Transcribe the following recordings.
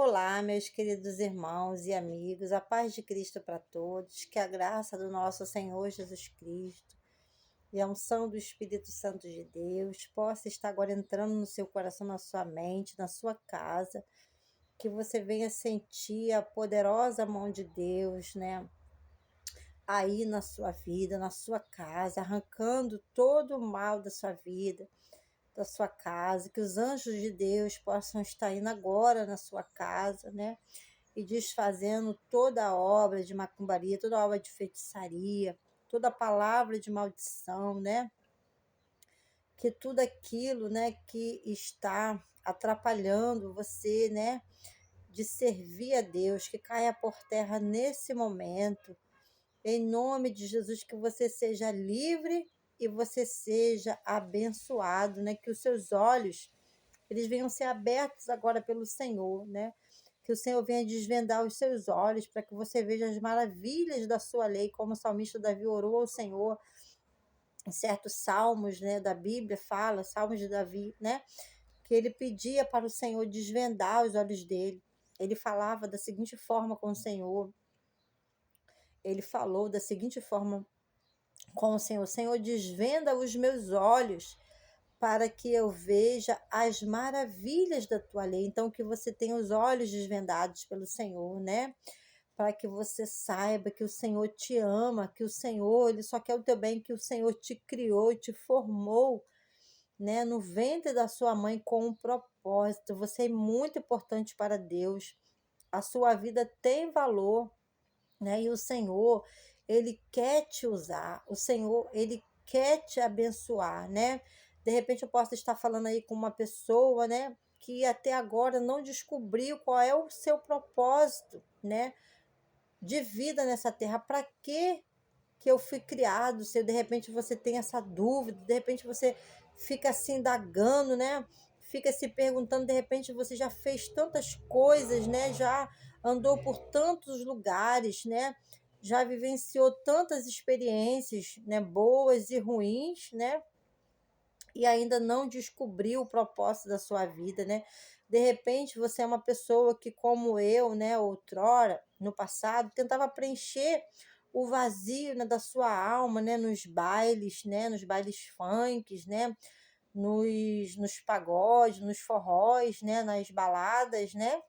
Olá, meus queridos irmãos e amigos, a paz de Cristo para todos, que a graça do nosso Senhor Jesus Cristo e a unção do Espírito Santo de Deus possa estar agora entrando no seu coração, na sua mente, na sua casa, que você venha sentir a poderosa mão de Deus, né? Aí na sua vida, na sua casa, arrancando todo o mal da sua vida, da sua casa, que os anjos de Deus possam estar indo agora na sua casa, né? E desfazendo toda a obra de macumbaria, toda a obra de feitiçaria, toda a palavra de maldição, né? Que tudo aquilo, né, que está atrapalhando você, né, de servir a Deus, que caia por terra nesse momento. Em nome de Jesus, que você seja livre e você seja abençoado, né? Que os seus olhos, eles venham ser abertos agora pelo Senhor, né? Que o Senhor venha desvendar os seus olhos para que você veja as maravilhas da sua lei, como o salmista Davi orou ao Senhor. Em certos salmos, né, da Bíblia fala, salmos de Davi, né? Que ele pedia para o Senhor desvendar os olhos dele. Ele falava da seguinte forma com o Senhor. Ele falou da seguinte forma com o Senhor: Senhor, desvenda os meus olhos para que eu veja as maravilhas da tua lei. Então, que você tenha os olhos desvendados pelo Senhor, né? Para que você saiba que o Senhor te ama, que o Senhor, Ele só quer o teu bem, que o Senhor te criou, te formou, né? No ventre da sua mãe com um propósito. Você é muito importante para Deus. A sua vida tem valor, né? E o Senhor, Ele quer te usar. O Senhor, Ele quer te abençoar, né? De repente eu posso estar falando aí com uma pessoa, né, que até agora não descobriu qual é o seu propósito, né, de vida nessa terra. Para que eu fui criado? Se de repente você tem essa dúvida, de repente você fica assim indagando, né? Fica se perguntando, de repente você já fez tantas coisas, né? Já andou por tantos lugares, né? Já vivenciou tantas experiências, né, boas e ruins, né? E ainda não descobriu o propósito da sua vida, né? De repente você é uma pessoa que, como eu, né, outrora, no passado, tentava preencher o vazio, né, da sua alma, né, nos bailes funks, né, nos pagodes, nos forróis, né, nas baladas, né,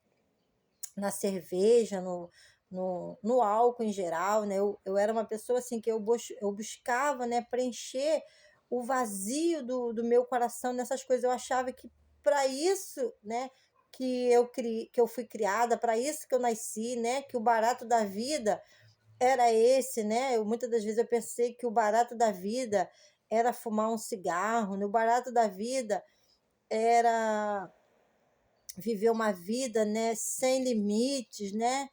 na cerveja, no álcool em geral, né? Eu era uma pessoa assim que eu buscava, né, preencher o vazio do meu coração nessas coisas. Eu achava que para isso, né, que eu fui criada, para isso que eu nasci, né, que o barato da vida era esse, né? Muitas das vezes eu pensei que o barato da vida era fumar um cigarro, né? O barato da vida era viver uma vida, né, sem limites, né?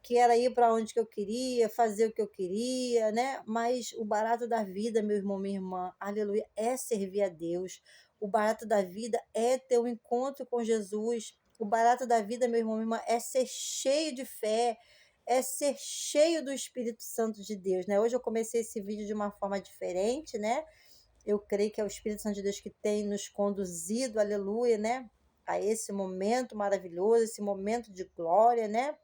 Que era ir para onde que eu queria, fazer o que eu queria, né? Mas o barato da vida, meu irmão, minha irmã, aleluia, é servir a Deus. O barato da vida é ter um encontro com Jesus. O barato da vida, meu irmão, minha irmã, é ser cheio de fé, é ser cheio do Espírito Santo de Deus, né? Hoje eu comecei esse vídeo de uma forma diferente, né? Eu creio que é o Espírito Santo de Deus que tem nos conduzido, aleluia, né? A esse momento maravilhoso, esse momento de glória, né?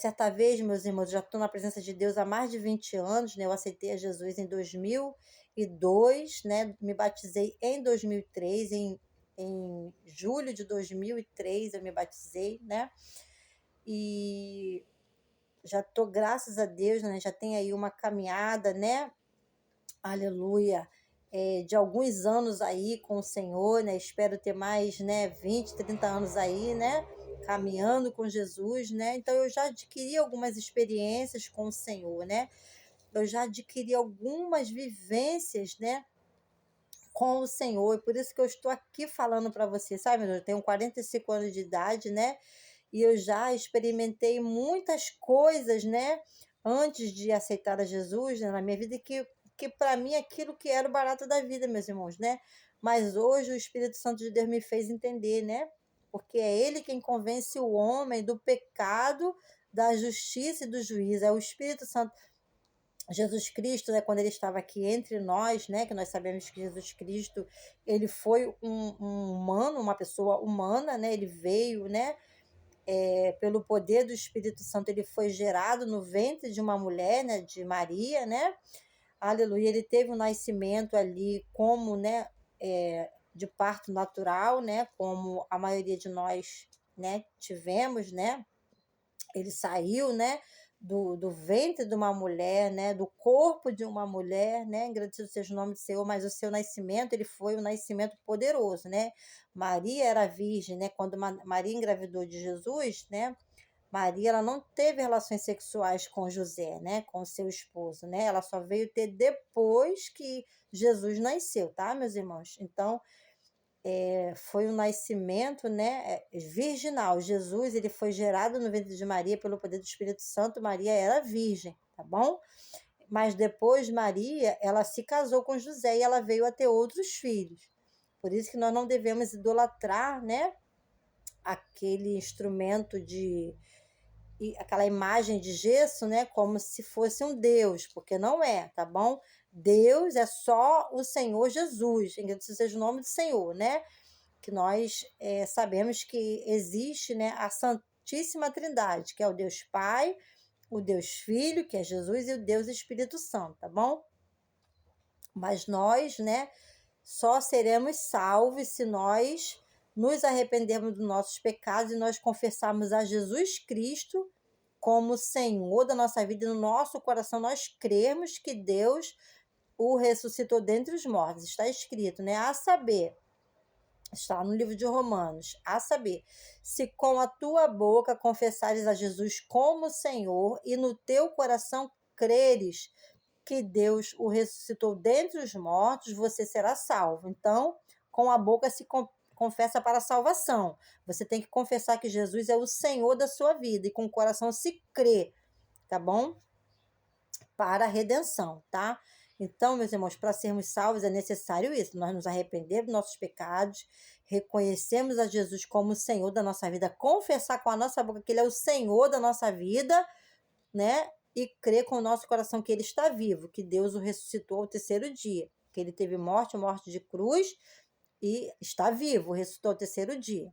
Certa vez, meus irmãos, já estou na presença de Deus há mais de 20 anos, né? Eu aceitei a Jesus em 2002, né? Me batizei em 2003, em julho de 2003 eu me batizei, né? E já estou, graças a Deus, né? Já tem aí uma caminhada, né? Aleluia, de alguns anos aí com o Senhor, né? Espero ter mais, né, 20, 30 anos aí, né? Caminhando com Jesus, né? Então eu já adquiri algumas experiências com o Senhor, né? Eu já adquiri algumas vivências, né, com o Senhor, e por isso que eu estou aqui falando para você, sabe? Eu tenho 45 anos de idade, né? E eu já experimentei muitas coisas, né? Antes de aceitar a Jesus, né, na minha vida, que para mim aquilo que era o barato da vida, meus irmãos, né? Mas hoje o Espírito Santo de Deus me fez entender, né? Porque é Ele quem convence o homem do pecado, da justiça e do juízo. É o Espírito Santo. Jesus Cristo, né, quando ele estava aqui entre nós, né, que nós sabemos que Jesus Cristo, ele foi um humano, uma pessoa humana, né, ele veio, né, pelo poder do Espírito Santo, ele foi gerado no ventre de uma mulher, né, de Maria, né? Aleluia, ele teve um nascimento ali como, né, de parto natural, né, como a maioria de nós, né, tivemos, né? Ele saiu, né, do ventre de uma mulher, né, do corpo de uma mulher, né, engrandecido seja o nome do Senhor, mas o seu nascimento, ele foi um nascimento poderoso, né? Maria era virgem, né? Quando Maria engravidou de Jesus, né, Maria, ela não teve relações sexuais com José, né, com seu esposo, né? Ela só veio ter depois que Jesus nasceu, tá, meus irmãos? Então, foi um nascimento, né, virginal. Jesus, ele foi gerado no ventre de Maria pelo poder do Espírito Santo. Maria era virgem, tá bom? Mas depois Maria, ela se casou com José e ela veio a ter outros filhos. Por isso que nós não devemos idolatrar, né, aquele instrumento aquela imagem de gesso, né, como se fosse um Deus, porque não é, tá bom? Deus é só o Senhor Jesus, que seja o nome do Senhor, né? Que nós sabemos que existe, né, a Santíssima Trindade, que é o Deus Pai, o Deus Filho, que é Jesus, e o Deus Espírito Santo, tá bom? Mas nós, né, só seremos salvos se nós nos arrependermos dos nossos pecados e nós confessarmos a Jesus Cristo como Senhor da nossa vida e no nosso coração nós crermos que Deus o ressuscitou dentre os mortos. Está escrito, né? A saber, está no livro de Romanos, a saber, se com a tua boca confessares a Jesus como Senhor e no teu coração creres que Deus o ressuscitou dentre os mortos, você será salvo. Então, com a boca se confessa para a salvação. Você tem que confessar que Jesus é o Senhor da sua vida e com o coração se crê, tá bom? Para a redenção, tá? Então, meus irmãos, para sermos salvos é necessário isso, nós nos arrepender dos nossos pecados, reconhecemos a Jesus como o Senhor da nossa vida, confessar com a nossa boca que Ele é o Senhor da nossa vida, né? E crer com o nosso coração que Ele está vivo, que Deus o ressuscitou ao terceiro dia, que Ele teve morte de cruz e está vivo, ressuscitou ao terceiro dia,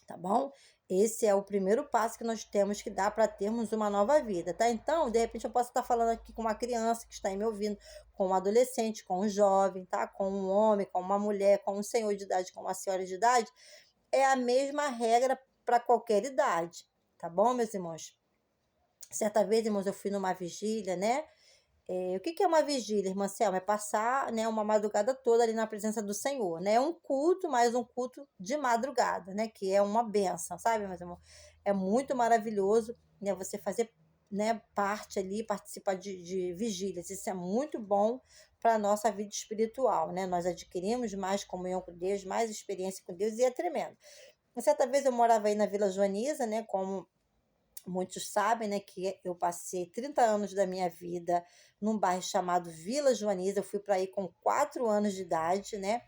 tá bom? Esse é o primeiro passo que nós temos que dar para termos uma nova vida, tá? Então, de repente, eu posso estar falando aqui com uma criança que está aí me ouvindo, com um adolescente, com um jovem, tá? Com um homem, com uma mulher, com um senhor de idade, com uma senhora de idade. É a mesma regra para qualquer idade, tá bom, meus irmãos? Certa vez, irmãos, eu fui numa vigília, né? O que é uma vigília, irmã Selma? É passar, né, uma madrugada toda ali na presença do Senhor, né? É um culto, mas um culto de madrugada, né? Que é uma bênção, sabe, meus irmãos? É muito maravilhoso, né? Você fazer, né, parte ali, participar de vigílias. Isso é muito bom para a nossa vida espiritual, né? Nós adquirimos mais comunhão com Deus, mais experiência com Deus e é tremendo. Certa vez eu morava aí na Vila Joaniza, né? Como muitos sabem, né, que eu passei 30 anos da minha vida num bairro chamado Vila Joaniza. Eu fui para aí com 4 anos de idade, né?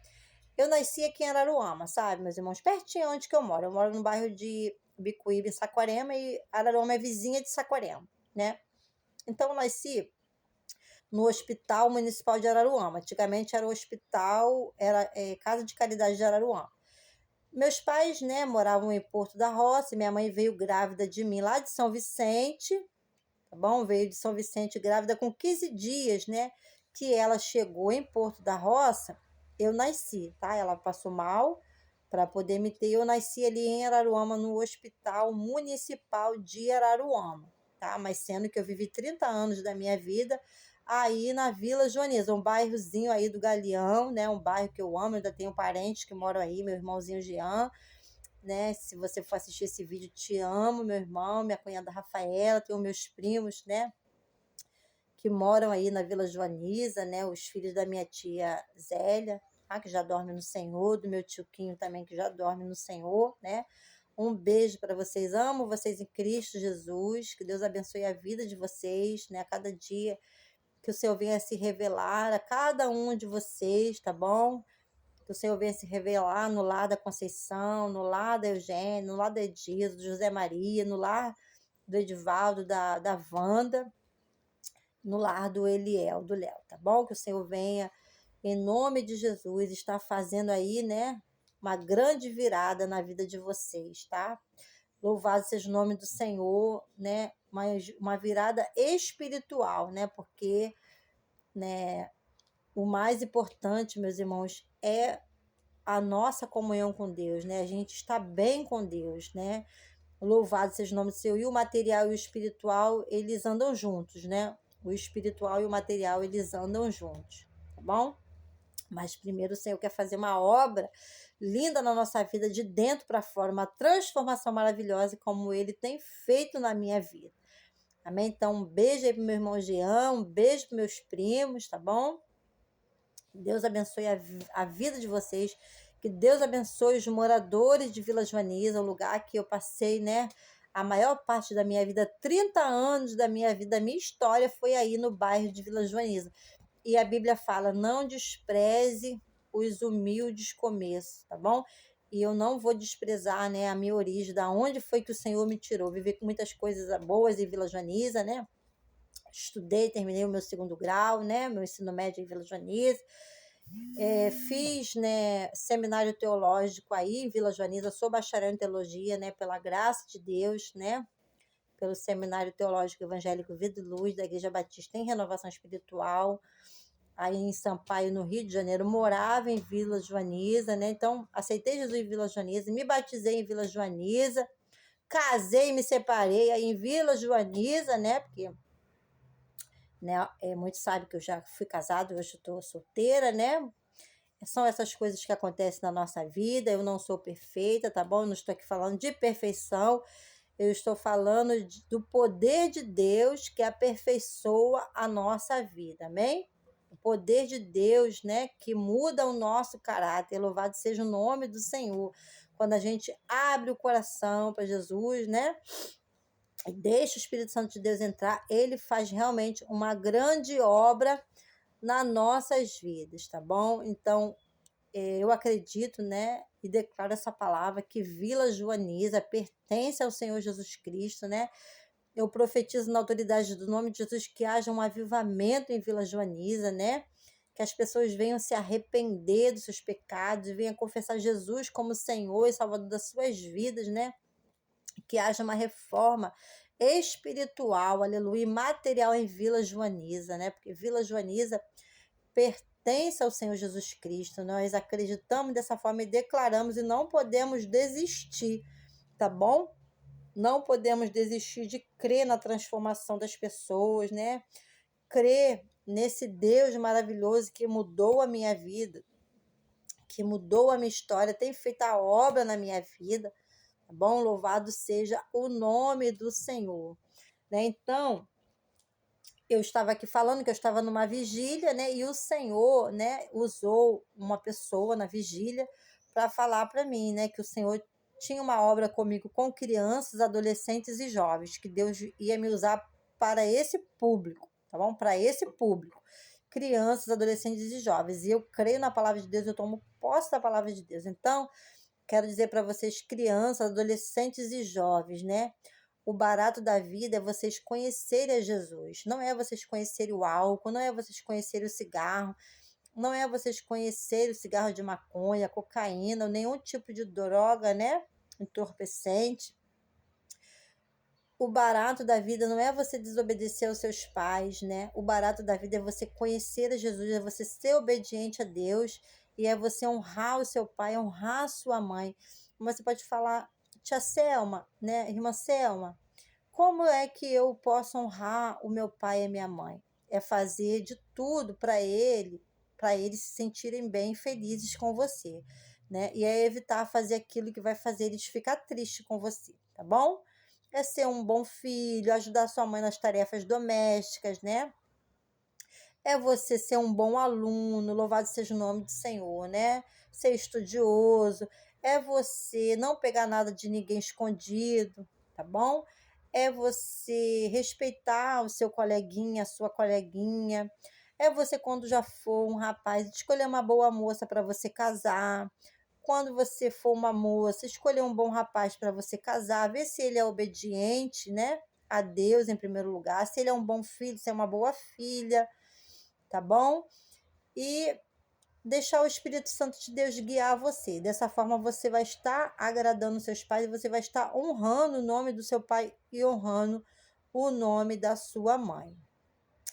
Eu nasci aqui em Araruama, sabe, meus irmãos? Pertinho onde que eu moro. Eu moro no bairro de Bicuíba, em Saquarema, e Araruama é vizinha de Saquarema, né? Então, eu nasci no Hospital Municipal de Araruama. Antigamente era o hospital, era Casa de Caridade de Araruama. Meus pais, né, moravam em Porto da Roça, e minha mãe veio grávida de mim lá de São Vicente, tá bom? Veio de São Vicente grávida com 15 dias, né? Que ela chegou em Porto da Roça, eu nasci, tá? Ela passou mal para poder me ter. Eu nasci ali em Araruama, no Hospital Municipal de Araruama, tá? Mas sendo que eu vivi 30 anos da minha vida aí na Vila Joaniza, um bairrozinho aí do Galeão, né? Um bairro que eu amo, eu ainda tenho parentes que moram aí, meu irmãozinho Jean, né? Se você for assistir esse vídeo, te amo, meu irmão, minha cunhada Rafaela, tenho meus primos, né? Que moram aí na Vila Joaniza, né? Os filhos da minha tia Zélia, tá? Que já dorme no Senhor, do meu tio Quinho também, que já dorme no Senhor, né? Um beijo para vocês, amo vocês em Cristo Jesus, que Deus abençoe a vida de vocês, né? A cada dia que o Senhor venha se revelar a cada um de vocês, tá bom? Que o Senhor venha se revelar no lar da Conceição, no lar da Eugênia, no lar da Edilson, do José Maria, no lar do Edivaldo, da Wanda, no lar do Eliel, do Léo, tá bom? Que o Senhor venha, em nome de Jesus, estar fazendo aí, né, uma grande virada na vida de vocês, tá? Louvado seja o nome do Senhor, né? Uma virada espiritual, né? Porque, né, o mais importante, meus irmãos, é a nossa comunhão com Deus, né? A gente está bem com Deus, né? Louvado seja o nome do Senhor. E o material e o espiritual, eles andam juntos, né? O espiritual e o material, eles andam juntos, tá bom? Mas primeiro o Senhor quer fazer uma obra linda na nossa vida, de dentro para fora, uma transformação maravilhosa, como Ele tem feito na minha vida. Amém? Então, um beijo aí pro meu irmão Jean, um beijo para meus primos, tá bom? Deus abençoe a vida de vocês. Que Deus abençoe os moradores de Vila Joaniza, o lugar que eu passei, né? A maior parte da minha vida, 30 anos da minha vida, da minha história foi aí no bairro de Vila Joaniza. E a Bíblia fala, não despreze os humildes começos, tá bom? E eu não vou desprezar, né, a minha origem, da onde foi que o Senhor me tirou. Vivi com muitas coisas boas em Vila Joaniza, né? Estudei, terminei o meu 2º grau, né? Meu ensino médio em Vila Joaniza. Fiz, né, seminário teológico aí em Vila Joaniza, sou bacharel em teologia, né, pela graça de Deus, né, pelo Seminário Teológico Evangélico Vida e Luz da Igreja Batista em Renovação Espiritual, aí em Sampaio, no Rio de Janeiro. Morava em Vila Joaniza, né, então aceitei Jesus em Vila Joaniza, me batizei em Vila Joaniza, casei e me separei aí em Vila Joaniza, né, porque, né, muitos sabem que eu já fui casada, hoje eu estou solteira, né. São essas coisas que acontecem na nossa vida. Eu não sou perfeita, tá bom? Eu não estou aqui falando de perfeição. Eu estou falando do poder de Deus que aperfeiçoa a nossa vida, amém? O poder de Deus, né, que muda o nosso caráter. Louvado seja o nome do Senhor. Quando a gente abre o coração para Jesus, né, e deixa o Espírito Santo de Deus entrar, ele faz realmente uma grande obra nas nossas vidas, tá bom? Então, eu acredito, né, e declaro essa palavra, que Vila Joaniza pertence ao Senhor Jesus Cristo, né? Eu profetizo na autoridade do nome de Jesus que haja um avivamento em Vila Joaniza, né? Que as pessoas venham se arrepender dos seus pecados e venham confessar Jesus como Senhor e Salvador das suas vidas, né? Que haja uma reforma espiritual, aleluia, e material em Vila Joaniza, né? Porque Vila Joaniza pertence ao Senhor Jesus Cristo. Nós acreditamos dessa forma e declaramos, e não podemos desistir, tá bom? Não podemos desistir de crer na transformação das pessoas, né? Crer nesse Deus maravilhoso que mudou a minha vida, que mudou a minha história, tem feito a obra na minha vida, tá bom? Louvado seja o nome do Senhor, né? Então, eu estava aqui falando que eu estava numa vigília, né? E o Senhor, né, usou uma pessoa na vigília para falar para mim, né, que o Senhor tinha uma obra comigo com crianças, adolescentes e jovens, que Deus ia me usar para esse público, tá bom? Para esse público. Crianças, adolescentes e jovens. E eu creio na palavra de Deus, eu tomo posse da palavra de Deus. Então, quero dizer para vocês, crianças, adolescentes e jovens, né? O barato da vida é vocês conhecerem a Jesus. Não é vocês conhecerem o álcool, não é vocês conhecerem o cigarro, não é vocês conhecerem o cigarro de maconha, cocaína, ou nenhum tipo de droga, né? Entorpecente. O barato da vida não é você desobedecer aos seus pais, né? O barato da vida é você conhecer a Jesus, é você ser obediente a Deus e é você honrar o seu pai, honrar a sua mãe. Você pode falar, tia Selma, né? Irmã Selma, como é que eu posso honrar o meu pai e a minha mãe? É fazer de tudo para eles se sentirem bem e felizes com você, né? E é evitar fazer aquilo que vai fazer eles ficar tristes com você, tá bom? É ser um bom filho, ajudar sua mãe nas tarefas domésticas, né? É você ser um bom aluno, louvado seja o nome do Senhor, né? Ser estudioso, é você não pegar nada de ninguém escondido, tá bom? É você respeitar o seu coleguinha, a sua coleguinha. É você, quando já for um rapaz, escolher uma boa moça para você casar. Quando você for uma moça, escolher um bom rapaz para você casar, ver se ele é obediente, né? A Deus em primeiro lugar, se ele é um bom filho, se é uma boa filha, tá bom? E deixar o Espírito Santo de Deus guiar você. Dessa forma, você vai estar agradando seus pais, você vai estar honrando o nome do seu pai e honrando o nome da sua mãe.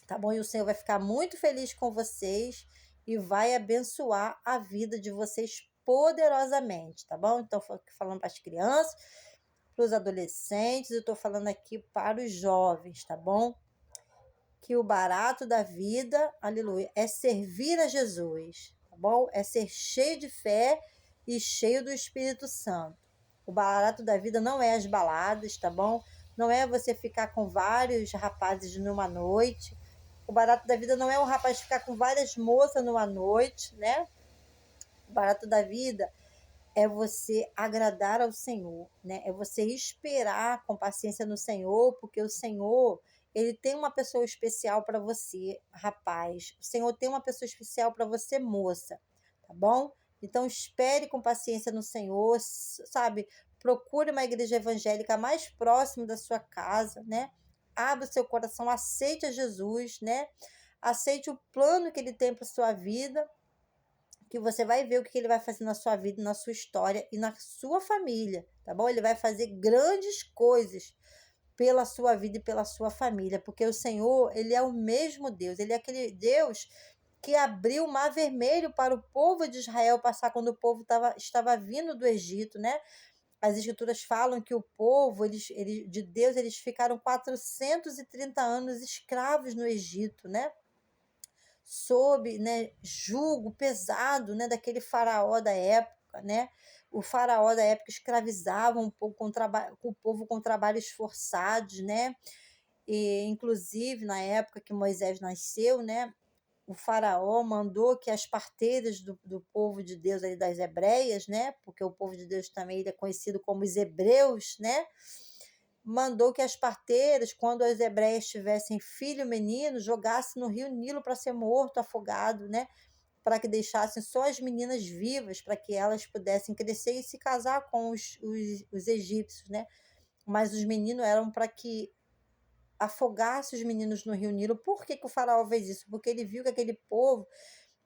Tá bom? E o Senhor vai ficar muito feliz com vocês e vai abençoar a vida de vocês poderosamente, tá bom? Então, falando para as crianças, para os adolescentes, eu estou falando aqui para os jovens, tá bom? Que o barato da vida, aleluia, é servir a Jesus, tá bom? É ser cheio de fé e cheio do Espírito Santo. O barato da vida não é as baladas, tá bom? Não é você ficar com vários rapazes numa noite. O barato da vida não é um rapaz ficar com várias moças numa noite, né? O barato da vida é você agradar ao Senhor, né? É você esperar com paciência no Senhor, porque o Senhor, ele tem uma pessoa especial para você, rapaz. O Senhor tem uma pessoa especial para você, moça, tá bom? Então espere com paciência no Senhor, sabe? Procure uma igreja evangélica mais próxima da sua casa, né? Abra o seu coração, aceite a Jesus, né? Aceite o plano que ele tem para sua vida, que você vai ver o que ele vai fazer na sua vida, na sua história e na sua família, tá bom? Ele vai fazer grandes coisas pela sua vida e pela sua família, porque o Senhor, ele é o mesmo Deus, ele é aquele Deus que abriu o mar vermelho para o povo de Israel passar quando o povo estava vindo do Egito, né? As escrituras falam que o povo de Deus, eles ficaram 430 anos escravos no Egito, né? Sob, né, jugo pesado, né, daquele faraó da época, né? O faraó da época escravizava um pouco o povo com trabalhos forçados, né? E inclusive na época que Moisés nasceu, né, o faraó mandou que as parteiras do povo de Deus ali das hebreias, né? Porque o povo de Deus também ele é conhecido como os hebreus, né? Mandou que as parteiras, quando as hebreias tivessem filho menino, jogassem no rio Nilo para ser morto, afogado, né? Para que deixassem só as meninas vivas, para que elas pudessem crescer e se casar com os egípcios, né? Mas os meninos eram para que afogasse os meninos no rio Nilo. Por que o faraó fez isso? Porque ele viu que aquele povo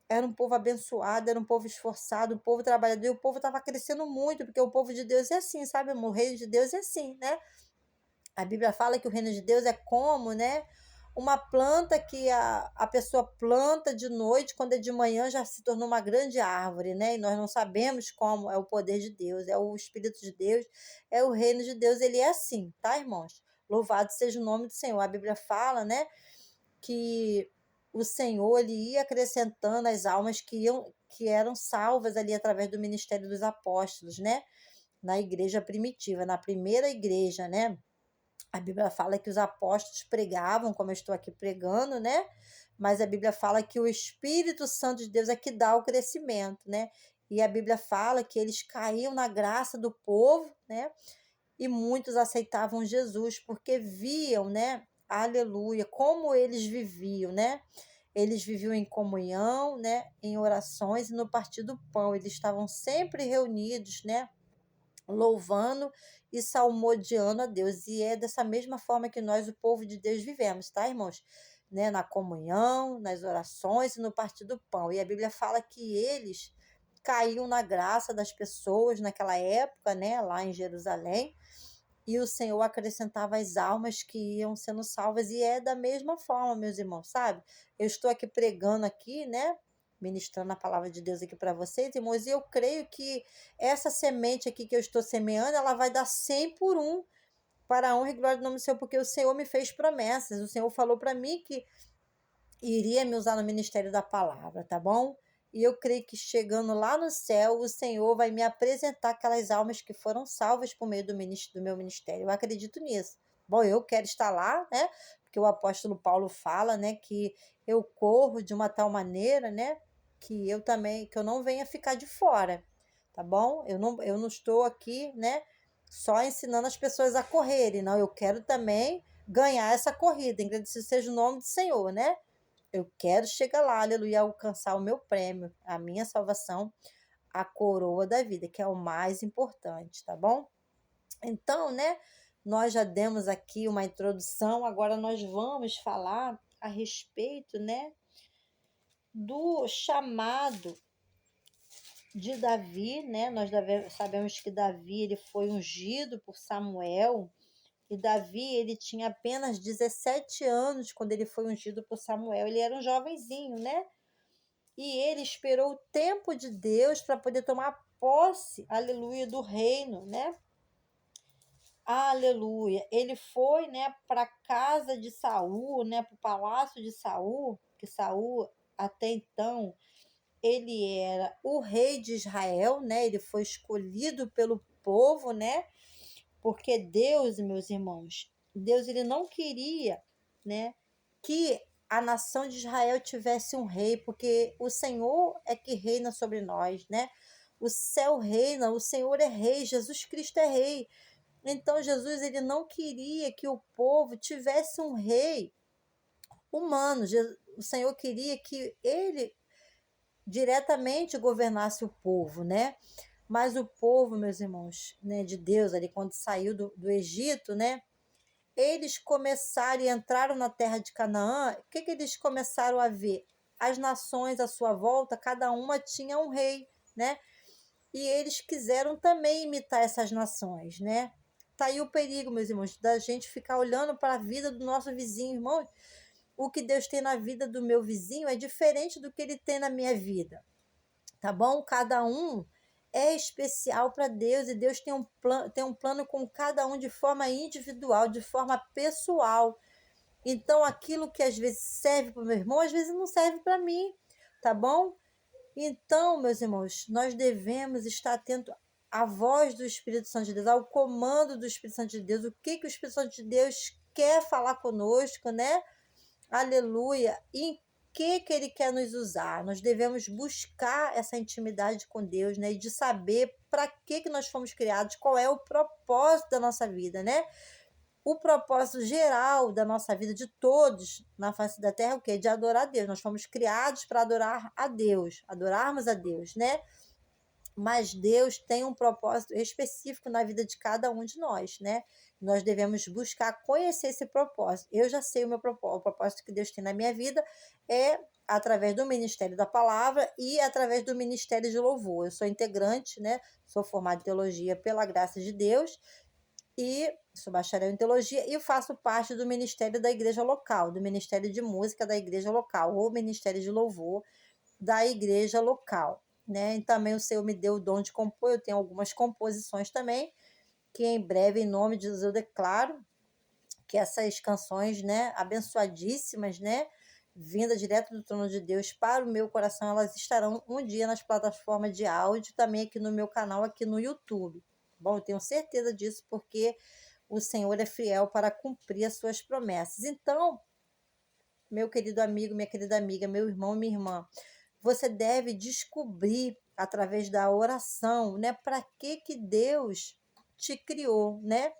era um povo abençoado, era um povo esforçado, um povo trabalhador, e o povo estava crescendo muito, porque o povo de Deus é assim, sabe? O reino de Deus é assim, né? A Bíblia fala que o reino de Deus é como, né? Uma planta que a pessoa planta de noite, quando é de manhã já se tornou uma grande árvore, né? E nós não sabemos como é o poder de Deus, é o Espírito de Deus, é o reino de Deus, ele é assim, tá, irmãos? Louvado seja o nome do Senhor. A Bíblia fala, né, que o Senhor ele ia acrescentando as almas que eram salvas ali através do ministério dos apóstolos, né? Na igreja primitiva, na primeira igreja, né? A Bíblia fala que os apóstolos pregavam, como eu estou aqui pregando, né? Mas a Bíblia fala que o Espírito Santo de Deus é que dá o crescimento, né? E a Bíblia fala que eles caíam na graça do povo, né? E muitos aceitavam Jesus porque viam, né? Aleluia, como eles viviam, né? Eles viviam em comunhão, né? Em orações e no partir do pão. Eles estavam sempre reunidos, né? Louvando e salmodiando a Deus. E é dessa mesma forma que nós, o povo de Deus, vivemos, tá, irmãos? Né? Na comunhão, nas orações e no partir do pão. E a Bíblia fala que eles caíam na graça das pessoas naquela época, né? Lá em Jerusalém. E o Senhor acrescentava as almas que iam sendo salvas. E é da mesma forma, meus irmãos, sabe? Eu estou aqui pregando aqui, né? Ministrando a palavra de Deus aqui para vocês, irmãos, e eu creio que essa semente aqui que eu estou semeando, ela vai dar 100 por um para a honra e glória do nome do Senhor, porque o Senhor me fez promessas, o Senhor falou para mim que iria me usar no ministério da palavra, tá bom? E eu creio que chegando lá no céu, o Senhor vai me apresentar aquelas almas que foram salvas por meio do meu ministério. Eu acredito nisso. Bom, eu quero estar lá, né? Porque o apóstolo Paulo fala, né, que eu corro de uma tal maneira, né, que eu não venha ficar de fora, tá bom? Eu não estou aqui, né, só ensinando as pessoas a correrem, não, eu quero também ganhar essa corrida, agradecido seja o nome do Senhor, né? Eu quero chegar lá, aleluia, alcançar o meu prêmio, a minha salvação, a coroa da vida, que é o mais importante, tá bom? Então, né, nós já demos aqui uma introdução, agora nós vamos falar a respeito, né, do chamado, de Davi, né? Nós sabemos que Davi ele foi ungido por Samuel, e Davi ele tinha apenas 17 anos quando ele foi ungido por Samuel. Ele era um jovenzinho, né? E ele esperou o tempo de Deus para poder tomar posse, aleluia, do reino, né? Aleluia. Ele foi, né, para a casa de Saul, né, para o palácio de Saul, que Saul até então ele era o rei de Israel, né? Ele foi escolhido pelo povo, né? Porque Deus, meus irmãos, Deus ele não queria, né, que a nação de Israel tivesse um rei, porque o Senhor é que reina sobre nós, né? O céu reina, o Senhor é rei, Jesus Cristo é rei. Então Jesus ele não queria que o povo tivesse um rei humano. O Senhor queria que ele diretamente governasse o povo, né? Mas o povo, meus irmãos, né, de Deus, ali quando saiu do Egito, né? Eles começaram e entraram na terra de Canaã. O que eles começaram a ver? As nações à sua volta, cada uma tinha um rei, né? E eles quiseram também imitar essas nações, né? Tá aí o perigo, meus irmãos, da gente ficar olhando para a vida do nosso vizinho, irmão. O que Deus tem na vida do meu vizinho é diferente do que ele tem na minha vida, tá bom? Cada um é especial para Deus, e Deus tem um plano com cada um de forma individual, de forma pessoal. Então, aquilo que às vezes serve para o meu irmão, às vezes não serve para mim, tá bom? Então, meus irmãos, nós devemos estar atentos à voz do Espírito Santo de Deus, ao comando do Espírito Santo de Deus, o que o Espírito Santo de Deus quer falar conosco, né? Aleluia! Em que ele quer nos usar? Nós devemos buscar essa intimidade com Deus, né? E de saber para que nós fomos criados, qual é o propósito da nossa vida, né? O propósito geral da nossa vida, de todos na face da terra, é o quê? De adorar a Deus. Nós fomos criados para adorar a Deus, adorarmos a Deus, né? Mas Deus tem um propósito específico na vida de cada um de nós, né? Nós devemos buscar conhecer esse propósito. Eu já sei o propósito que Deus tem na minha vida é através do ministério da palavra e através do ministério de louvor. Eu sou integrante, né? Sou formada em teologia pela graça de Deus e sou bacharel em teologia e faço parte do ministério da igreja local, do ministério de música da igreja local, ou ministério de louvor da igreja local, né? E também o Senhor me deu o dom de compor, eu tenho algumas composições também, que em breve, em nome de Jesus, eu declaro que essas canções, né, abençoadíssimas, né, vinda direto do trono de Deus para o meu coração, elas estarão um dia nas plataformas de áudio, também aqui no meu canal, aqui no YouTube. Bom, eu tenho certeza disso, porque o Senhor é fiel para cumprir as suas promessas. Então, meu querido amigo, minha querida amiga, meu irmão, minha irmã, você deve descobrir através da oração, né, para que Deus te criou, né?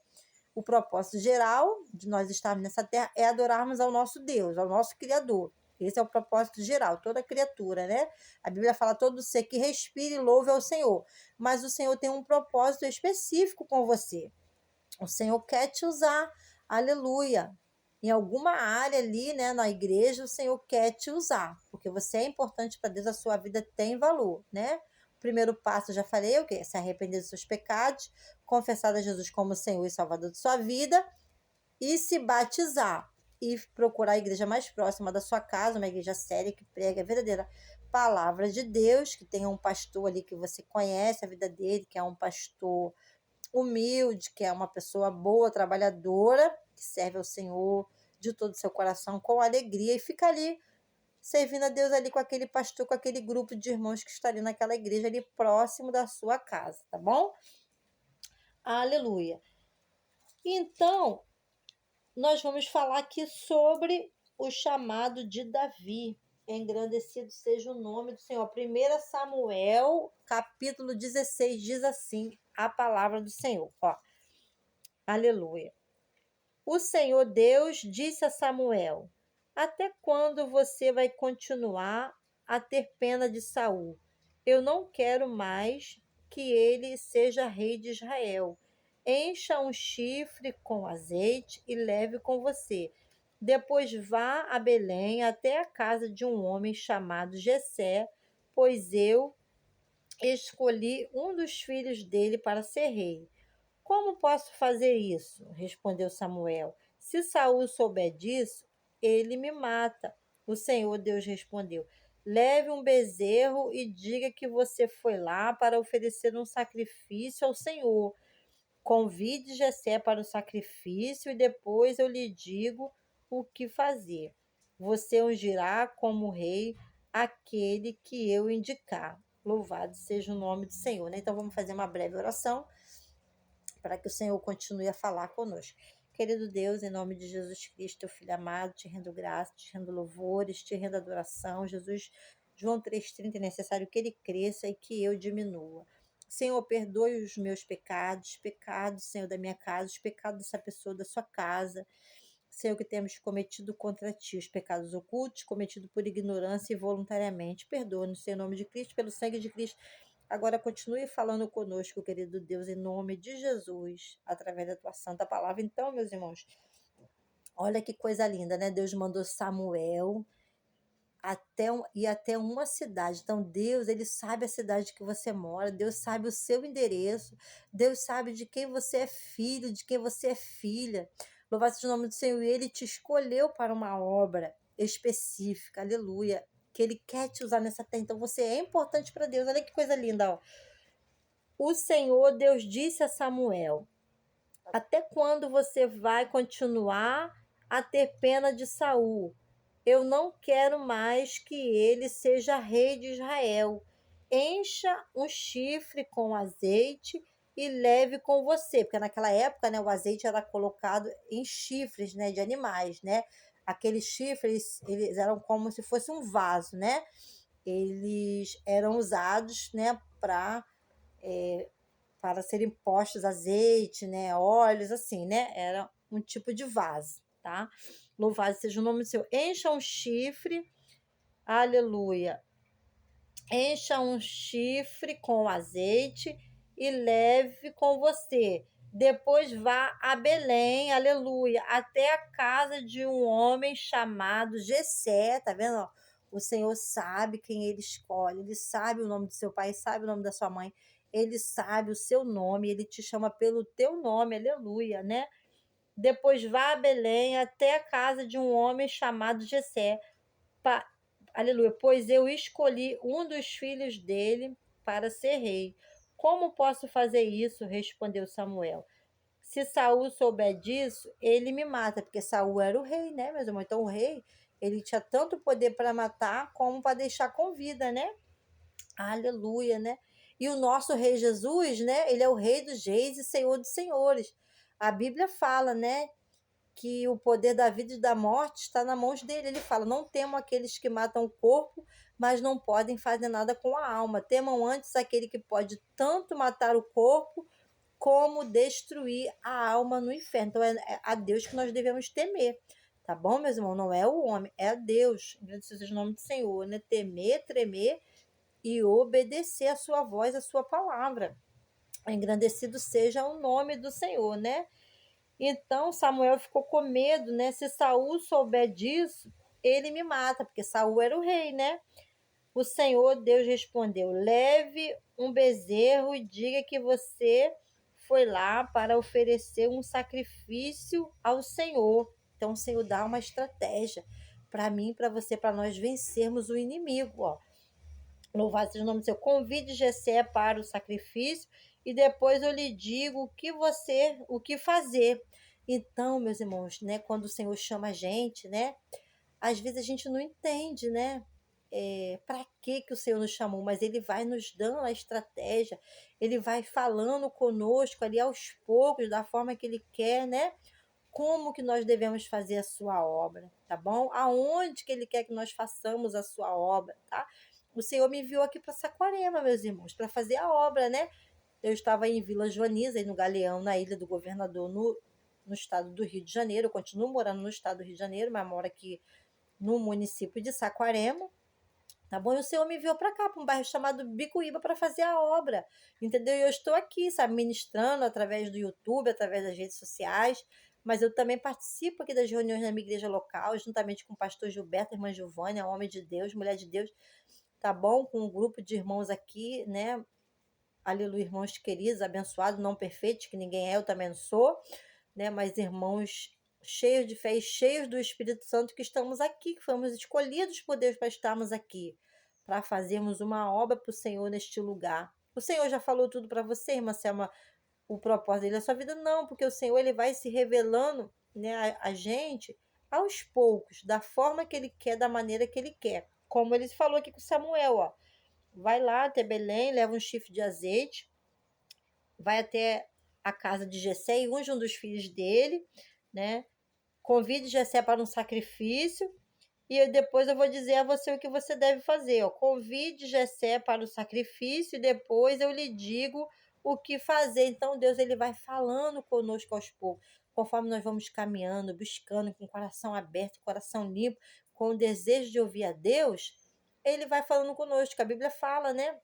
O propósito geral de nós estarmos nessa terra é adorarmos ao nosso Deus, ao nosso Criador. Esse é o propósito geral, toda criatura, né? A Bíblia fala todo ser que respire e louve ao Senhor. Mas o Senhor tem um propósito específico com você. O Senhor quer te usar, aleluia. Em alguma área ali, né, na igreja, o Senhor quer te usar, porque você é importante para Deus, a sua vida tem valor, né? O primeiro passo, eu já falei, o quê? Se arrepender dos seus pecados, confessar a Jesus como Senhor e Salvador de sua vida e se batizar. E procurar a igreja mais próxima da sua casa, uma igreja séria que prega a verdadeira palavra de Deus, que tenha um pastor ali que você conhece a vida dele, que é um pastor humilde, que é uma pessoa boa, trabalhadora, que serve ao Senhor de todo o seu coração, com alegria, e fica ali servindo a Deus ali com aquele pastor, com aquele grupo de irmãos que está ali naquela igreja, ali próximo da sua casa, tá bom? Aleluia. Então, nós vamos falar aqui sobre o chamado de Davi. Engrandecido seja o nome do Senhor. 1 Samuel, capítulo 16, diz assim a palavra do Senhor. Ó, aleluia. O Senhor Deus disse a Samuel: Até quando você vai continuar a ter pena de Saul? Eu não quero mais que ele seja rei de Israel. Encha um chifre com azeite e leve com você. Depois vá a Belém até a casa de um homem chamado Jessé, pois eu escolhi um dos filhos dele para ser rei. Como posso fazer isso? Respondeu Samuel. Se Saul souber disso, ele me mata. O Senhor Deus respondeu: Leve um bezerro e diga que você foi lá para oferecer um sacrifício ao Senhor. Convide Jessé para o sacrifício e depois eu lhe digo o que fazer. Você ungirá como rei aquele que eu indicar. Louvado seja o nome do Senhor, né? Então vamos fazer uma breve oração para que o Senhor continue a falar conosco. Querido Deus, em nome de Jesus Cristo, teu Filho amado, te rendo graça, te rendo louvores, te rendo adoração. Jesus, João 3,30, é necessário que ele cresça e que eu diminua. Senhor, perdoe os meus pecados, pecados, Senhor, da minha casa, os pecados dessa pessoa, da sua casa. Senhor, que temos cometido contra ti, os pecados ocultos, cometidos por ignorância e voluntariamente. Perdoa-nos, Senhor, em nome de Cristo, pelo sangue de Cristo. Agora continue falando conosco, querido Deus, em nome de Jesus, através da tua santa palavra. Então, meus irmãos, olha que coisa linda, né? Deus mandou Samuel ir até uma cidade. Então, Deus, ele sabe a cidade que você mora, Deus sabe o seu endereço, Deus sabe de quem você é filho, de quem você é filha. Louvado seja o nome do Senhor, e ele te escolheu para uma obra específica, aleluia, que ele quer te usar nessa terra. Então, você é importante para Deus. Olha que coisa linda, ó. O Senhor Deus disse a Samuel: Até quando você vai continuar a ter pena de Saul? Eu não quero mais que ele seja rei de Israel. Encha um chifre com azeite e leve com você, porque naquela época, né, o azeite era colocado em chifres, né, de animais, né? Aqueles chifres, eles eram como se fosse um vaso, né? Eles eram usados, né, para serem postos azeite, né, óleos, assim, né? Era um tipo de vaso, tá? Louvado seja o nome do Senhor. Encha um chifre, aleluia. Encha um chifre com azeite e leve com você. Depois vá a Belém, aleluia, até a casa de um homem chamado Jessé, tá vendo? Ó? O Senhor sabe quem ele escolhe, ele sabe o nome do seu pai, sabe o nome da sua mãe, ele sabe o seu nome, ele te chama pelo teu nome, aleluia, né? Depois vá a Belém até a casa de um homem chamado Jessé, pa, aleluia, pois eu escolhi um dos filhos dele para ser rei. Como posso fazer isso? Respondeu Samuel. Se Saul souber disso, ele me mata, porque Saul era o rei, né, meus irmãos? Então o rei, ele tinha tanto poder para matar como para deixar com vida, né? Aleluia, né? E o nosso rei Jesus, né? Ele é o rei dos reis e senhor dos senhores. A Bíblia fala, né, que o poder da vida e da morte está nas mãos dele. Ele fala: não temam aqueles que matam o corpo, mas não podem fazer nada com a alma. Temam antes aquele que pode tanto matar o corpo como destruir a alma no inferno. Então é a Deus que nós devemos temer. Tá bom, meus irmãos? Não é o homem, é a Deus. Agradecido seja o nome do Senhor, né? Temer, tremer e obedecer a sua voz, a sua palavra. Engrandecido seja o nome do Senhor, né? Então Samuel ficou com medo, né? Se Saul souber disso, ele me mata, porque Saul era o rei, né? O Senhor Deus respondeu: Leve um bezerro e diga que você foi lá para oferecer um sacrifício ao Senhor. Então o Senhor dá uma estratégia para mim, para você, para nós vencermos o inimigo, ó. Louvado seja o nome do Senhor. Convide Jessé para o sacrifício e depois eu lhe digo o que fazer. Então, meus irmãos, né, quando o Senhor chama a gente, né, às vezes a gente não entende, né, para que o Senhor nos chamou, mas Ele vai nos dando a estratégia, Ele vai falando conosco ali aos poucos, da forma que Ele quer, né, como que nós devemos fazer a sua obra, tá bom? Aonde que Ele quer que nós façamos a sua obra, tá? O Senhor me enviou aqui para Saquarema, meus irmãos, para fazer a obra, né? Eu estava em Vila Joaniza, aí no Galeão, na Ilha do Governador, no estado do Rio de Janeiro. Eu continuo morando no estado do Rio de Janeiro, mas moro aqui no município de Saquarema, tá bom? E o Senhor me enviou para cá, para um bairro chamado Bicuíba, para fazer a obra, entendeu? E eu estou aqui, sabe, ministrando através do YouTube, através das redes sociais, mas eu também participo aqui das reuniões na minha igreja local, juntamente com o pastor Gilberto, irmã Giovânia, homem de Deus, mulher de Deus, tá bom? Com um grupo de irmãos aqui, né? Aleluia, irmãos queridos, abençoados, não perfeitos, que ninguém é, eu também não sou, né? Mas irmãos cheios de fé e cheios do Espírito Santo que estamos aqui, que fomos escolhidos por Deus para estarmos aqui, para fazermos uma obra para o Senhor neste lugar. O Senhor já falou tudo para você, irmã Selma, o propósito dele na sua vida? Não, porque o Senhor ele vai se revelando, né, a gente aos poucos, da forma que ele quer, da maneira que ele quer. Como ele falou aqui com Samuel, ó. Vai lá até Belém, leva um chifre de azeite, vai até a casa de Jessé e unge um dos filhos dele, né? Convide Jessé para um sacrifício e depois eu vou dizer a você o que você deve fazer. Ó. Convide Jessé para o sacrifício e depois eu lhe digo o que fazer. Então Deus ele vai falando conosco aos poucos, conforme nós vamos caminhando, buscando com o coração aberto, coração limpo, com o desejo de ouvir a Deus, ele vai falando conosco. A Bíblia fala, né?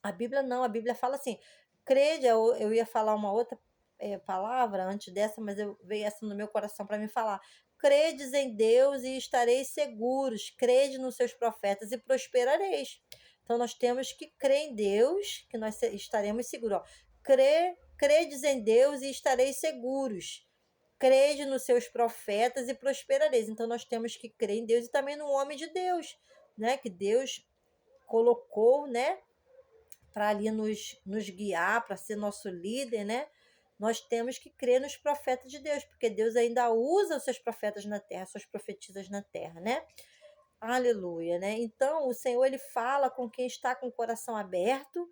A Bíblia não, a Bíblia fala assim, crede, eu ia falar uma outra palavra antes dessa, mas veio essa no meu coração para me falar. Credes em Deus e estareis seguros, crede nos seus profetas e prosperareis. Então nós temos que crer em Deus, que nós estaremos seguros. Ó. Credes em Deus e estareis seguros. Crede nos seus profetas e prosperareis. Então nós temos que crer em Deus e também no homem de Deus, né? Que Deus colocou, né? Para ali nos guiar, para ser nosso líder, né? Nós temos que crer nos profetas de Deus, porque Deus ainda usa os seus profetas na terra, suas profetisas na terra, né? Aleluia, né? Então, o Senhor, ele fala com quem está com o coração aberto,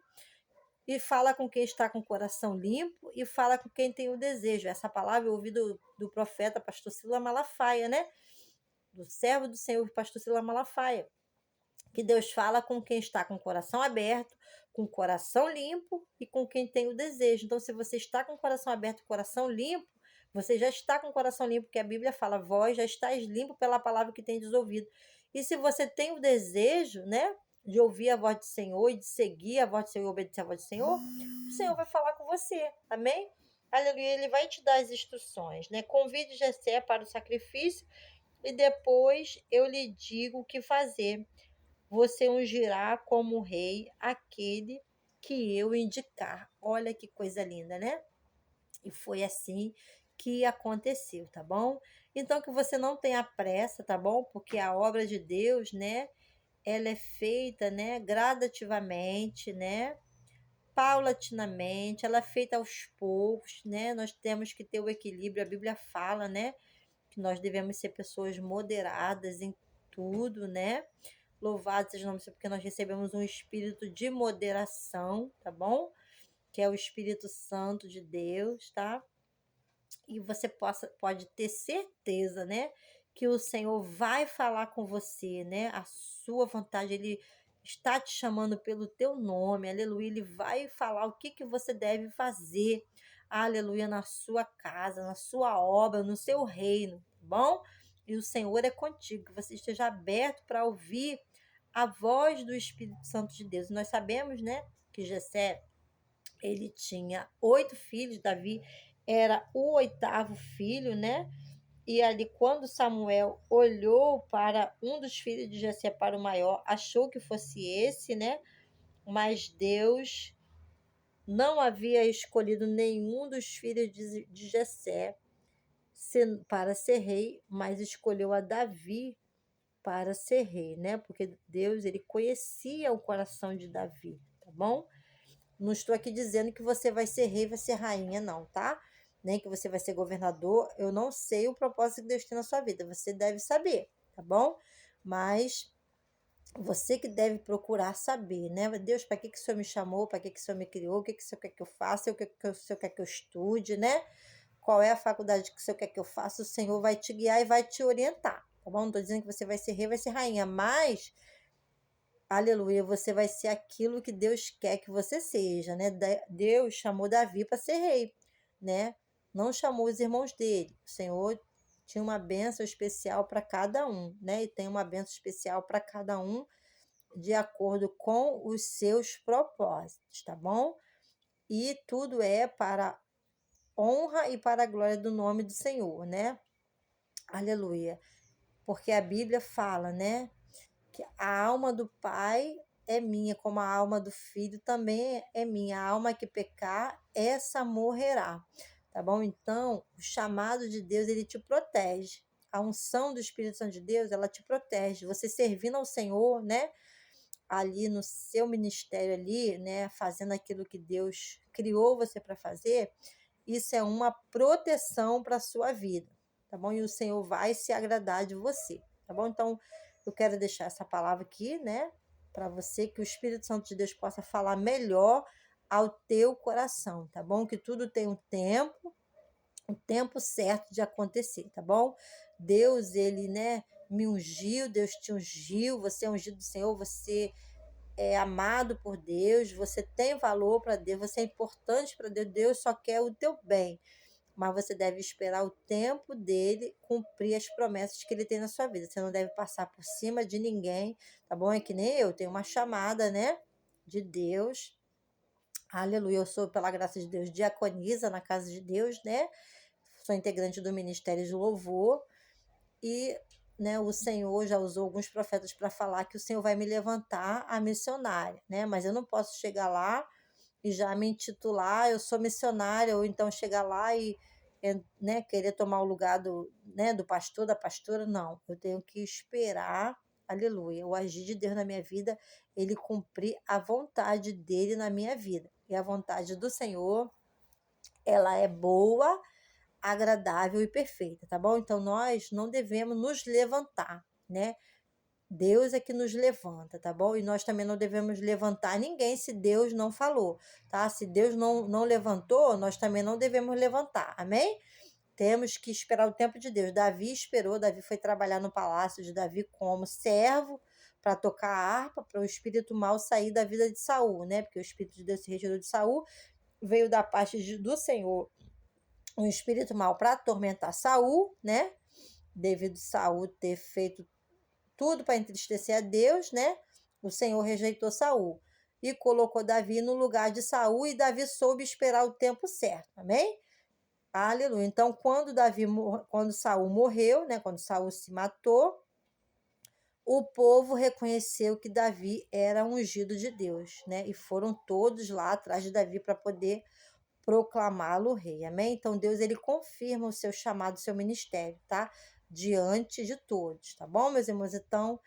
e fala com quem está com o coração limpo, e fala com quem tem o desejo. Essa palavra eu ouvi do profeta pastor Sila Malafaia, né? Do servo do Senhor, pastor Sila Malafaia. Que Deus fala com quem está com o coração aberto, com o coração limpo e com quem tem o desejo. Então, se você está com o coração aberto e coração limpo, você já está com o coração limpo, porque a Bíblia fala, vós já estáis limpo pela palavra que tendes ouvido. E se você tem o desejo, né, de ouvir a voz do Senhor e de seguir a voz do Senhor e obedecer a voz do Senhor, o Senhor vai falar com você, amém? Aleluia, ele vai te dar as instruções, né? Convide Jessé para o sacrifício e depois eu lhe digo o que fazer. Você ungirá como rei aquele que eu indicar. Olha que coisa linda, né? E foi assim que aconteceu, tá bom? Então que você não tenha pressa, tá bom? Porque a obra de Deus, né, ela é feita, né, gradativamente, né? Paulatinamente, ela é feita aos poucos, né? Nós temos que ter o equilíbrio. A Bíblia fala, né, que nós devemos ser pessoas moderadas em tudo, né? Louvado seja o nome do Senhor, porque nós recebemos um espírito de moderação, tá bom? Que é o Espírito Santo de Deus, tá? E você pode ter certeza, né? Que o Senhor vai falar com você, né? A sua vontade, Ele está te chamando pelo teu nome, aleluia. Ele vai falar o que você deve fazer, aleluia, na sua casa, na sua obra, no seu reino, tá bom? E o Senhor é contigo, que você esteja aberto para ouvir a voz do Espírito Santo de Deus. Nós sabemos, né, que Jessé, ele tinha 8 filhos, Davi era o 8º filho, né? E ali, quando Samuel olhou para um dos filhos de Jessé, para o maior, achou que fosse esse, né? Mas Deus não havia escolhido nenhum dos filhos de Jessé para ser rei, mas escolheu a Davi para ser rei, né? Porque Deus, ele conhecia o coração de Davi, tá bom? Não estou aqui dizendo que você vai ser rei, vai ser rainha, não, tá? Nem que você vai ser governador. Eu não sei o propósito que Deus tem na sua vida. Você deve saber, tá bom? Mas você que deve procurar saber, né? Deus, para que o Senhor me chamou? Para que o Senhor me criou? O que o Senhor quer que eu faça? O que o Senhor quer que eu estude, né? Qual é a faculdade que o Senhor quer que eu faça? O Senhor vai te guiar e vai te orientar, tá bom? Não estou dizendo que você vai ser rei, vai ser rainha, mas aleluia, você vai ser aquilo que Deus quer que você seja, né? Deus chamou Davi para ser rei, né? Não chamou os irmãos dele. O Senhor tinha uma bênção especial para cada um, né? E tem uma bênção especial para cada um de acordo com os seus propósitos, tá bom? E tudo é para honra e para a glória do nome do Senhor, né? Aleluia. Porque a Bíblia fala, né? que a alma do Pai é minha, como a alma do Filho também é minha. A alma que pecar, essa morrerá. Tá bom? Então, o chamado de Deus, ele te protege. A unção do Espírito Santo de Deus, ela te protege. Você servindo ao Senhor, né? Ali no seu ministério ali, né? Fazendo aquilo que Deus criou você para fazer, isso é uma proteção para a sua vida, tá bom? E o Senhor vai se agradar de você, tá bom? Então, eu quero deixar essa palavra aqui, né? Para você, que o Espírito Santo de Deus possa falar melhor ao teu coração, tá bom? Que tudo tem um tempo certo de acontecer, tá bom? Deus, ele, né, me ungiu, Deus te ungiu, você é ungido do Senhor, você é amado por Deus, você tem valor para Deus, você é importante para Deus, Deus só quer o teu bem, mas você deve esperar o tempo dele cumprir as promessas que ele tem na sua vida. Você não deve passar por cima de ninguém, tá bom? É que nem eu, tenho uma chamada, né, de Deus. Aleluia, eu sou, pela graça de Deus, diaconisa na casa de Deus, né? Sou integrante do Ministério de Louvor e, né, o Senhor já usou alguns profetas para falar que o Senhor vai me levantar a missionária, né? Mas eu não posso chegar lá e já me intitular, eu sou missionária, ou então chegar lá e, né, querer tomar o lugar do, né, do pastor, da pastora, não. Eu tenho que esperar, aleluia, o agir de Deus na minha vida, ele cumprir a vontade dele na minha vida. E a vontade do Senhor, ela é boa, agradável e perfeita, tá bom? Então nós não devemos nos levantar, né? Deus é que nos levanta, tá bom? E nós também não devemos levantar ninguém se Deus não falou, tá? Se Deus não levantou, nós também não devemos levantar, amém? Temos que esperar o tempo de Deus. Davi esperou, Davi foi trabalhar no palácio de Davi como servo para tocar a harpa, para o espírito mau sair da vida de Saul, né? Porque o espírito de Deus se retirou de Saul, veio da parte do Senhor um espírito mau para atormentar Saul, né? Devido a Saul ter feito tudo para entristecer a Deus, né? O Senhor rejeitou Saul e colocou Davi no lugar de Saul, e Davi soube esperar o tempo certo. Amém? Aleluia. Então, quando Saul morreu, né, quando Saul se matou, o povo reconheceu que Davi era ungido de Deus, né? E foram todos lá atrás de Davi para poder proclamá-lo rei. Amém? Então, Deus, ele confirma o seu chamado, o seu ministério, tá? Diante de todos, tá bom, meus irmãos? Então,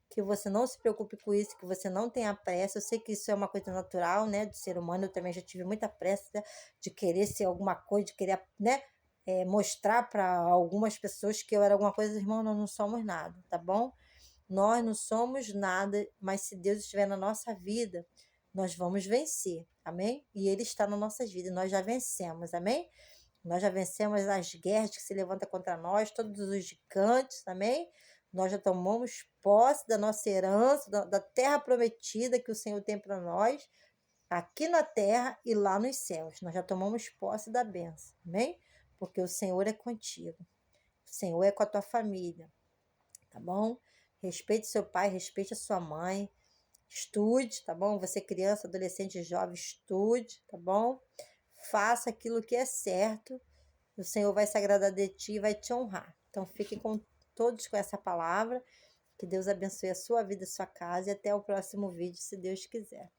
que você não se preocupe com isso, que você não tenha pressa. Eu sei que isso é uma coisa natural, né, do ser humano. Eu também já tive muita pressa, né, de querer ser alguma coisa, de querer, né, mostrar para algumas pessoas que eu era alguma coisa. Irmão, nós não somos nada, tá bom? Nós não somos nada, mas se Deus estiver na nossa vida, nós vamos vencer, amém? E Ele está nas nossas vidas, nós já vencemos, amém? Nós já vencemos as guerras que se levantam contra nós, todos os gigantes, amém? Nós já tomamos posse da nossa herança, da terra prometida que o Senhor tem para nós, aqui na terra e lá nos céus. Nós já tomamos posse da bênção, amém? Porque o Senhor é contigo. O Senhor é com a tua família, tá bom? Respeite seu pai, respeite a sua mãe. Estude, tá bom? Você criança, adolescente, jovem, estude, tá bom? Faça aquilo que é certo. O Senhor vai se agradar de ti e vai te honrar. Então, fiquem todos com essa palavra. Que Deus abençoe a sua vida, a sua casa. E até o próximo vídeo, se Deus quiser.